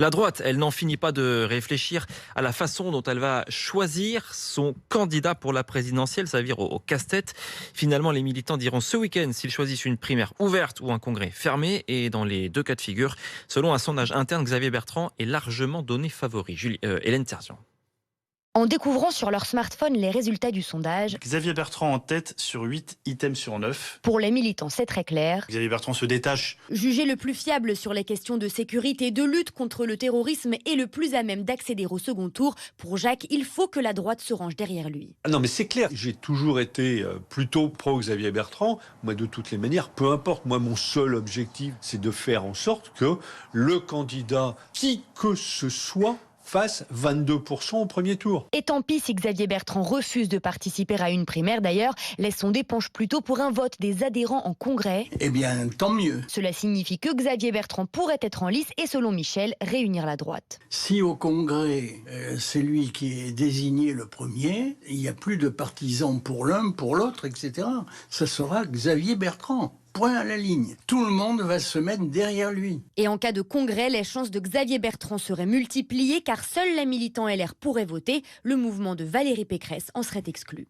La droite, elle n'en finit pas de réfléchir à la façon dont elle va choisir son candidat pour la présidentielle. Ça vire au casse-tête. Finalement, les militants diront ce week-end s'ils choisissent une primaire ouverte ou un congrès fermé. Et dans les deux cas de figure, selon un sondage interne, Xavier Bertrand est largement donné favori. Hélène Terzian. En découvrant sur leur smartphone les résultats du sondage, Xavier Bertrand en tête sur 8 items sur 9. pour les militants, c'est très clair. Xavier Bertrand se détache. Jugé le plus fiable sur les questions de sécurité et de lutte contre le terrorisme et le plus à même d'accéder au second tour, pour Jacques, il faut que la droite se range derrière lui. Ah non, mais c'est clair, j'ai toujours été plutôt pro-Xavier Bertrand. Moi, de toutes les manières, peu importe. Moi, mon seul objectif, c'est de faire en sorte que le candidat, qui que ce soit, fasse 22% au premier tour. Et tant pis si Xavier Bertrand refuse de participer à une primaire. D'ailleurs, les sondés penchent plutôt pour un vote des adhérents en congrès. Eh bien, tant mieux. Cela signifie que Xavier Bertrand pourrait être en lice et, selon Michel, réunir la droite. Si au Congrès, c'est lui qui est désigné le premier, il n'y a plus de partisans pour l'un, pour l'autre, etc. Ça sera Xavier Bertrand. Point à la ligne. Tout le monde va se mettre derrière lui. Et en cas de congrès, les chances de Xavier Bertrand seraient multipliées car seuls les militants LR pourraient voter. Le mouvement de Valérie Pécresse en serait exclu.